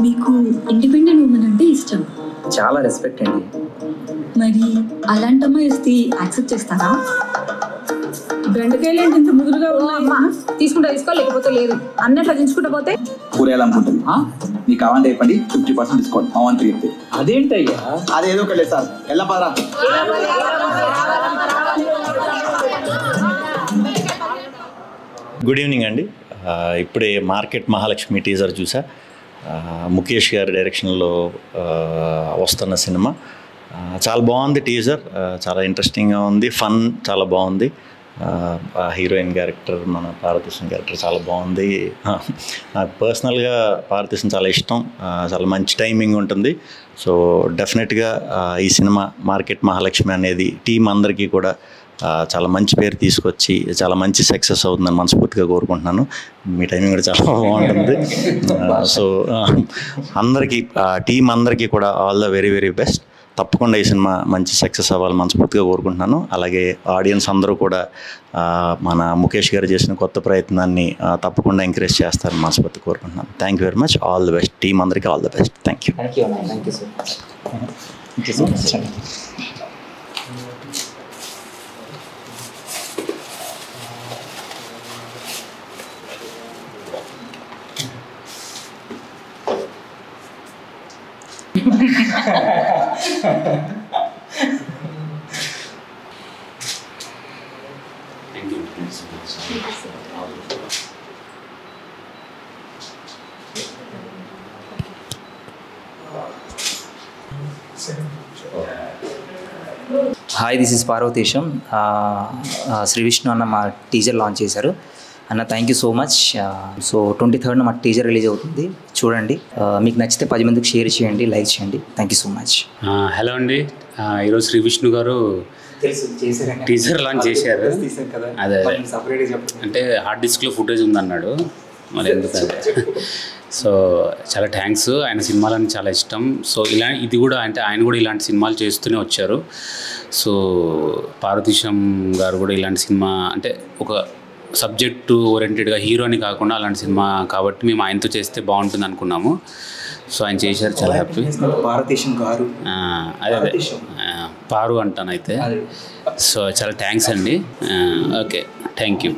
మీకు independent women అంటే ఇష్టం? చాలా రెస్పెక్ట్ అండి. మరి అలాంటి అమ్మాయి వస్తే యాక్సెప్ట్ చేస్తారా? బెండకాయలు ఏంటి ఇంత ముదురుగా ఉన్నాయమ్మా? తీసుకుంటా తీసుకో, లేకపోతే లేదు అన్నట్లు దించుకుంటా పోతే కూరగాయలు అమ్ముకుంటుంది. మీకు కావాలంటే చెప్పండి, 50% డిస్కౌంట్ అవంతి చెప్తే. అదేంటయ్యా? అదేదో ఒకటి సార్, ఎలా పదరా. గుడ్ ఈవినింగ్ అండి. ఇప్పుడే మార్కెట్ మహాలక్ష్మి టీజర్ చూసా. ముఖేష్ గారి డైరెక్షన్లో వస్తున్న సినిమా చాలా బాగుంది. టీజర్ చాలా ఇంట్రెస్టింగ్గా ఉంది, ఫన్ చాలా బాగుంది. హీరోయిన్ క్యారెక్టర్ మన పార్వతీశం క్యారెక్టర్ చాలా బాగుంది. నాకు పర్సనల్గా పార్వతీశం చాలా ఇష్టం. చాలా మంచి టైమింగ్ ఉంటుంది. సో డెఫినెట్గా ఈ సినిమా మార్కెట్ మహాలక్ష్మి అనేది టీం అందరికీ కూడా చాలా మంచి పేరు తీసుకొచ్చి చాలా మంచి సక్సెస్ అవుతుందని మనస్ఫూర్తిగా కోరుకుంటున్నాను. మీ టైమింగ్ కూడా చాలా బాగుంటుంది. సో అందరికీ టీం అందరికీ కూడా all the very very best. తప్పకుండా ఈ సినిమా మంచి సక్సెస్ అవ్వాలని మనస్ఫూర్తిగా కోరుకుంటున్నాను. అలాగే ఆడియన్స్ అందరూ కూడా మన ముఖేష్ గారు చేసిన కొత్త ప్రయత్నాన్ని తప్పకుండా ఎంకరేజ్ చేస్తారని మనస్ఫూర్తిగా కోరుకుంటున్నాను. Thank you very much. All the best. Team అందరికీ all the best. Thank you. Hi, this is Parvateesam. Sri Vishnu అన్న మా టీజర్ లాంచ్ చేశారు. అన్న thank you so much. So 23rd మా టీజర్ రిలీజ్ అవుతుంది, చూడండి. మీకు నచ్చితే 10 మందికి షేర్ చేయండి, లైక్ చేయండి. Thank you so much. Hello అండి, ఈరోజు శ్రీ విష్ణు గారు టీజర్ లాంచ్ చేశారు. అదే అంటే హార్డ్ డిస్క్లో ఫుటేజ్ ఉందన్నాడు, మరి ఎందుకంటే సో చాలా థ్యాంక్స్. ఆయన సినిమాలని చాలా ఇష్టం. సో ఇది కూడా అంటే ఆయన కూడా ఇలాంటి సినిమాలు చేస్తూనే వచ్చారు. సో పార్వతీశం గారు కూడా ఇలాంటి సినిమా అంటే ఒక సబ్జెక్టు ఓరియంటెడ్గా హీరోని కాకుండా అలాంటి సినిమా కాబట్టి మేము ఆయనతో చేస్తే బాగుంటుంది అనుకున్నాము. సో ఆయన చేశారు, చాలా హ్యాపీ. పార్వతీశం గారు అదే పారు అంటాను అయితే. సో చాలా థ్యాంక్స్ అండి. Okay, thank you.